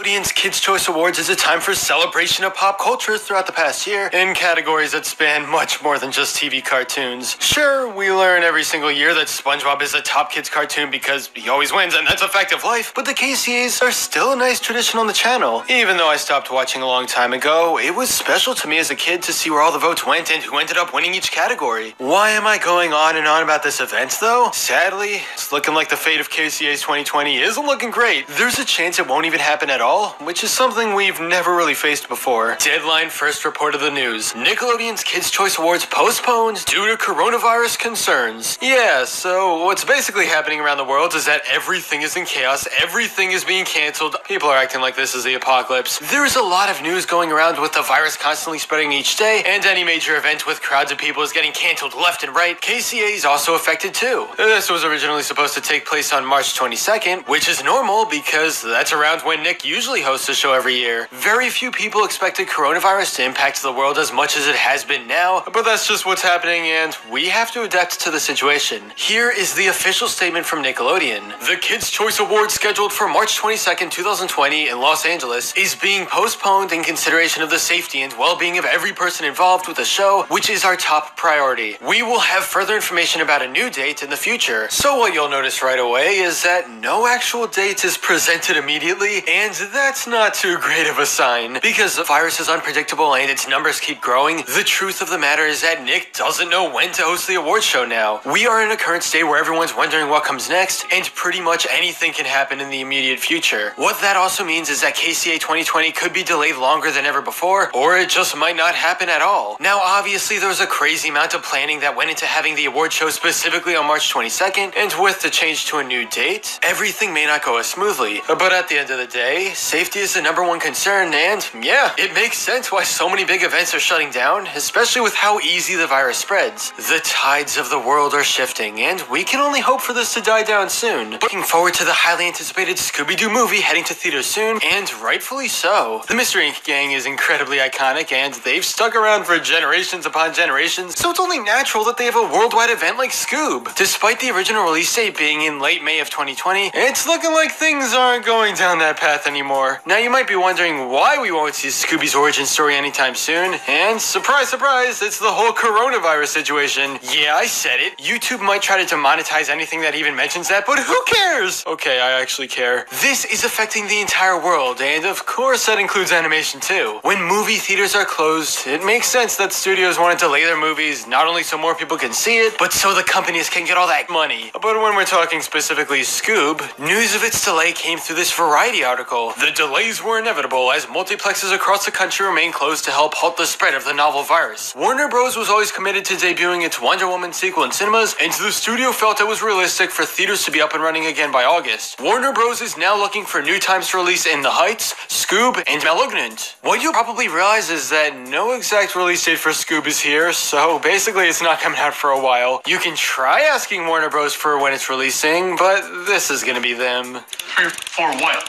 Nickelodeon's Kids' Choice Awards is a time for celebration of pop culture throughout the past year in categories that span much more than just TV cartoons. Sure, we learn every single year that SpongeBob is a top kids cartoon because he always wins and that's a fact of life, but the KCAs are still a nice tradition on the channel. Even though I stopped watching a long time ago, it was special to me as a kid to see where all the votes went and who ended up winning each category. Why am I going on and on about this event though? Sadly, it's looking like the fate of KCA's 2020 isn't looking great. There's a chance it won't even happen at all, which is something we've never really faced before. Deadline first reported the news. Nickelodeon's Kids' Choice Awards postponed due to coronavirus concerns. Yeah, so what's basically happening around the world is that everything is in chaos, everything is being canceled, people are acting like this is the apocalypse. There's a lot of news going around with the virus constantly spreading each day, and any major event with crowds of people is getting canceled left and right. KCA is also affected too. This was originally supposed to take place on March 22nd, which is normal because that's around when Nick usually hosts a show every year. Very few people expected coronavirus to impact the world as much as it has been now, but that's just what's happening and we have to adapt to the situation. Here is the official statement from Nickelodeon. The Kids' Choice Awards scheduled for March 22nd, 2020 in Los Angeles is being postponed in consideration of the safety and well-being of every person involved with the show, which is our top priority. We will have further information about a new date in the future. So what you'll notice right away is that no actual date is presented immediately, and that's not too great of a sign. Because the virus is unpredictable and its numbers keep growing, the truth of the matter is that Nick doesn't know when to host the awards show now. We are in a current state where everyone's wondering what comes next, and pretty much anything can happen in the immediate future. What that also means is that KCA 2020 could be delayed longer than ever before, or it just might not happen at all. Now obviously there was a crazy amount of planning that went into having the award show specifically on March 22nd, and with the change to a new date, everything may not go as smoothly. But at the end of the day, safety is the number one concern, and yeah, it makes sense why so many big events are shutting down, especially with how easy the virus spreads. The tides of the world are shifting, and we can only hope for this to die down soon. Looking forward to the highly anticipated Scooby-Doo movie heading to theaters soon, and rightfully so. The Mystery Inc. gang is incredibly iconic, and they've stuck around for generations upon generations, so it's only natural that they have a worldwide event like Scoob. Despite the original release date being in late May of 2020, it's looking like things aren't going down that path anymore. Now you might be wondering why we won't see Scooby's origin story anytime soon, and surprise, surprise, it's the whole coronavirus situation. Yeah, I said it. YouTube might try to demonetize anything that even mentions that, but who cares? Okay, I actually care. This is affecting the entire world, and of course that includes animation too. When movie theaters are closed, it makes sense that studios want to delay their movies, not only so more people can see it, but so the companies can get all that money. But when we're talking specifically Scoob, news of its delay came through this Variety article. The delays were inevitable as multiplexes across the country remain closed to help halt the spread of the novel virus. Warner Bros. Was always committed to debuting its Wonder Woman sequel in cinemas, and the studio felt it was realistic for theaters to be up and running again by August. Warner Bros. Is now looking for new times to release In the Heights, Scoob, and Malignant. What you'll probably realize is that no exact release date for Scoob is here, so basically it's not coming out for a while. You can try asking Warner Bros. For when it's releasing, but this is gonna be them. For what?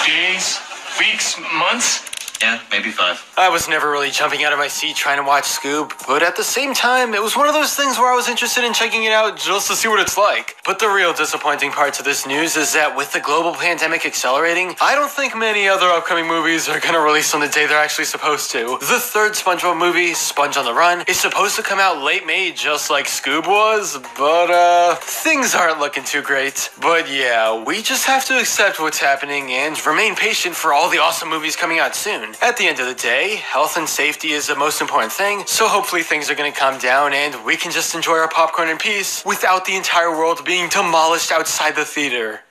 Days? Weeks? Months? Yeah, maybe 5. I was never really jumping out of my seat trying to watch Scoob, but at the same time, it was one of those things where I was interested in checking it out just to see what it's like. But the real disappointing part to this news is that with the global pandemic accelerating, I don't think many other upcoming movies are gonna release on the day they're actually supposed to. The third SpongeBob movie, Sponge on the Run, is supposed to come out late May just like Scoob was, but things aren't looking too great. But yeah, we just have to accept what's happening and remain patient for all the awesome movies coming out soon. At the end of the day, health and safety is the most important thing, so hopefully things are going to calm down and we can just enjoy our popcorn in peace without the entire world being demolished outside the theater.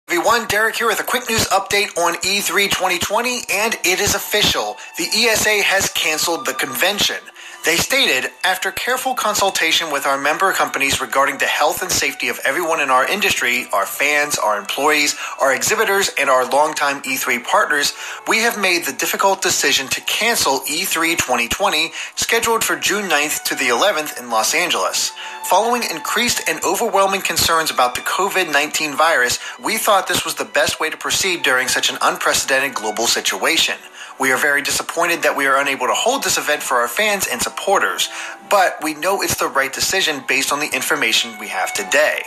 Everyone, Derek here with a quick news update on E3 2020, and it is official. The ESA has canceled the convention. They stated, after careful consultation with our member companies regarding the health and safety of everyone in our industry, our fans, our employees, our exhibitors, and our longtime E3 partners, we have made the difficult decision to cancel E3 2020, scheduled for June 9th to the 11th in Los Angeles. Following increased and overwhelming concerns about the COVID-19 virus, we thought this was the best way to proceed during such an unprecedented global situation. We are very disappointed that we are unable to hold this event for our fans and supporters, but we know it's the right decision based on the information we have today.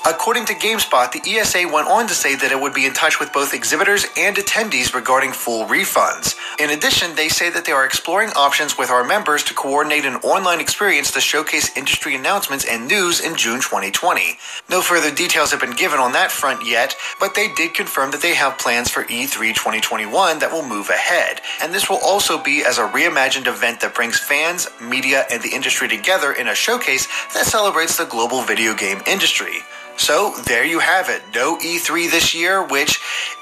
According to GameSpot, the ESA went on to say that it would be in touch with both exhibitors and attendees regarding full refunds. In addition, they say that they are exploring options with our members to coordinate an online experience to showcase industry announcements and news in June 2020. No further details have been given on that front yet, but they did confirm that they have plans for E3 2021 that will move ahead. And this will also be as a reimagined event that brings fans, media, and the industry together in a showcase that celebrates the global video game industry. So there you have it. No E3 this year, which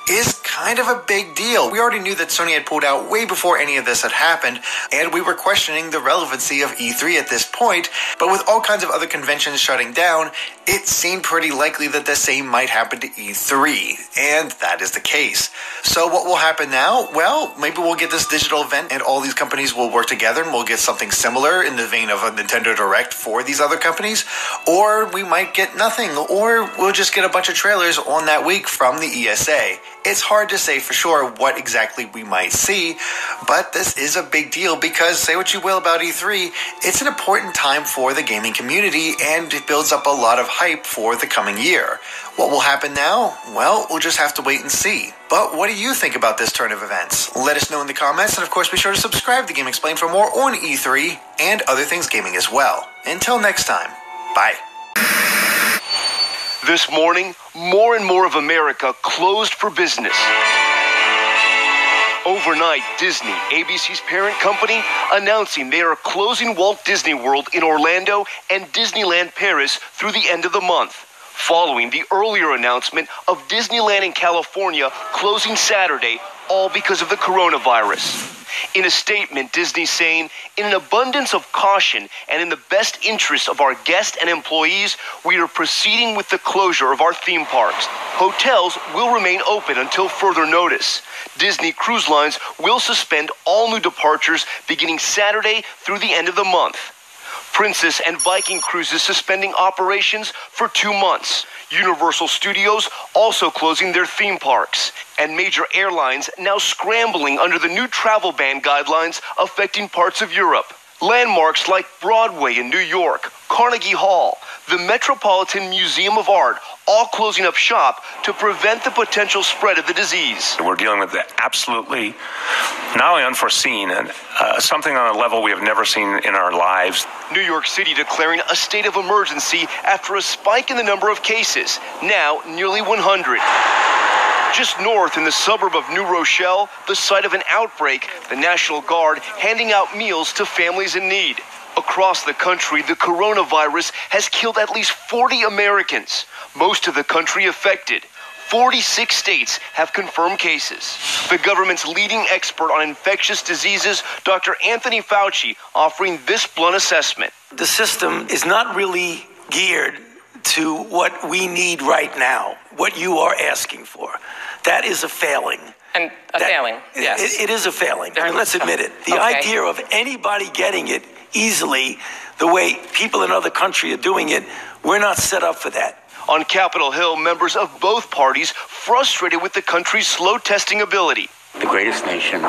is kind of a big deal. We already knew that Sony had pulled out way before any of this had happened, and we were questioning the relevancy of E3 at this point, but with all kinds of other conventions shutting down, it seemed pretty likely that the same might happen to E3, and that is the case. So what will happen now? Well, maybe we'll get this digital event and all these companies will work together and we'll get something similar in the vein of a Nintendo Direct for these other companies, or we might get nothing, or we'll just get a bunch of trailers on that week from the ESA. It's hard to say for sure what exactly we might see, but this is a big deal because, say what you will about E3, it's an important time for the gaming community and it builds up a lot of hype for the coming year. What will happen now? Well, we'll just have to wait and see. But what do you think about this turn of events? Let us know in the comments, and of course be sure to subscribe to Game Explained for more on E3 and other things gaming as well. Until next time, bye. This morning, more and more of America closed for business. Overnight, Disney, ABC's parent company, announcing they are closing Walt Disney World in Orlando and Disneyland Paris through the end of the month, following the earlier announcement of Disneyland in California closing Saturday, all because of the coronavirus. In a statement, Disney saying, "In an abundance of caution and in the best interest of our guests and employees, we are proceeding with the closure of our theme parks. Hotels will remain open until further notice. Disney Cruise Lines will suspend all new departures beginning Saturday through the end of the month. Princess and Viking Cruises suspending operations for 2 months. Universal Studios also closing their theme parks, and major airlines now scrambling under the new travel ban guidelines affecting parts of Europe. Landmarks like Broadway in New York, Carnegie Hall, the Metropolitan Museum of Art, all closing up shop to prevent the potential spread of the disease." We're dealing with absolutely not only unforeseen and something on a level we have never seen in our lives. New York City declaring a state of emergency after a spike in the number of cases, now nearly 100. Just north in the suburb of New Rochelle, the site of an outbreak, the National Guard handing out meals to families in need. Across the country, the coronavirus has killed at least 40 Americans, most of the country affected. 46 states have confirmed cases. The government's leading expert on infectious diseases, Dr. Anthony Fauci, offering this blunt assessment. The system is not really geared to what we need right now, what you are asking for. That is a failing. And failing, yes. It is a failing. I mean, let's admit it. The Okay. idea of anybody getting it easily, the way people in other countries are doing it, we're not set up for that. On Capitol Hill, members of both parties frustrated with the country's slow testing ability. The greatest nation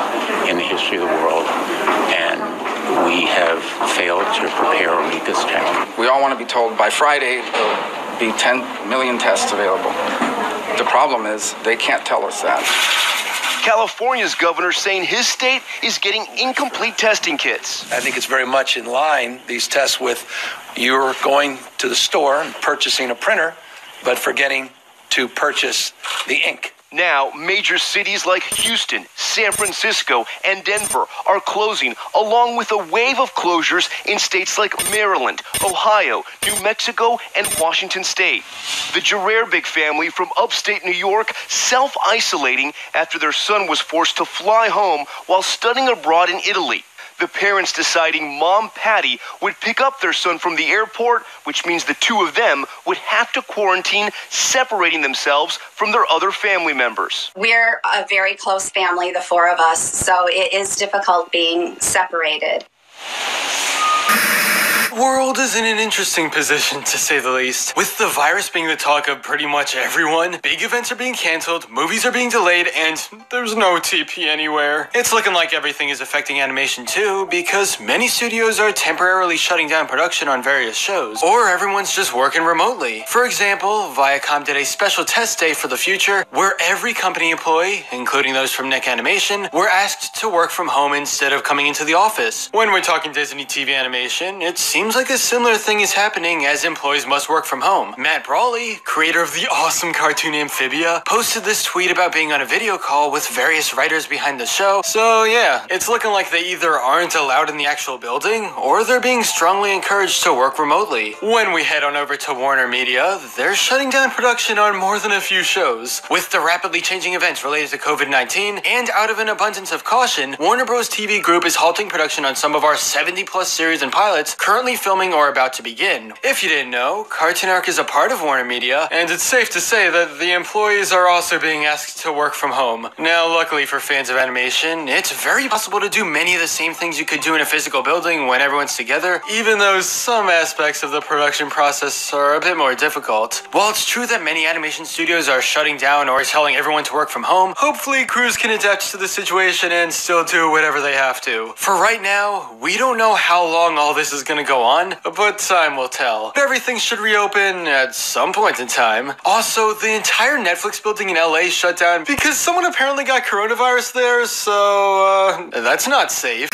in the history of the world, and we have failed to prepare or meet this challenge. We all want to be told by Friday there'll be 10 million tests available. The problem is they can't tell us that. California's governor saying his state is getting incomplete testing kits. I think it's very much in line, these tests, with you're going to the store and purchasing a printer, but forgetting to purchase the ink. Now, major cities like Houston, San Francisco, and Denver are closing, along with a wave of closures in states like Maryland, Ohio, New Mexico, and Washington State. The Gererbig family from upstate New York self-isolating after their son was forced to fly home while studying abroad in Italy. The parents deciding Mom Patty would pick up their son from the airport, which means the two of them would have to quarantine, separating themselves from their other family members. We're a very close family, the four of us, so it is difficult being separated. World is in an interesting position, to say the least. With the virus being the talk of pretty much everyone, big events are being canceled, movies are being delayed, and there's no TP anywhere. It's looking like everything is affecting animation too, because many studios are temporarily shutting down production on various shows, or everyone's just working remotely. For example, Viacom did a special test day for the future, where every company employee, including those from Nick Animation, were asked to work from home instead of coming into the office. When we're talking Disney TV animation, it seems like a similar thing is happening as employees must work from home. Matt Brawley, creator of the awesome cartoon Amphibia, posted this tweet about being on a video call with various writers behind the show. So yeah, it's looking like they either aren't allowed in the actual building, or they're being strongly encouraged to work remotely. When we head on over to Warner Media, they're shutting down production on more than a few shows. With the rapidly changing events related to COVID-19, and out of an abundance of caution, Warner Bros. TV Group is halting production on some of our 70+ series and pilots currently filming or about to begin. If you didn't know, Cartoon Arc is a part of Warner Media, and it's safe to say that the employees are also being asked to work from home. Now, luckily for fans of animation, it's very possible to do many of the same things you could do in a physical building when everyone's together, even though some aspects of the production process are a bit more difficult. While it's true that many animation studios are shutting down or telling everyone to work from home, hopefully crews can adapt to the situation and still do whatever they have to. For right now, we don't know how long all this is going to go on, but time will tell. Everything should reopen at some point in time. Also, the entire Netflix building in LA shut down because someone apparently got coronavirus there, so that's not safe.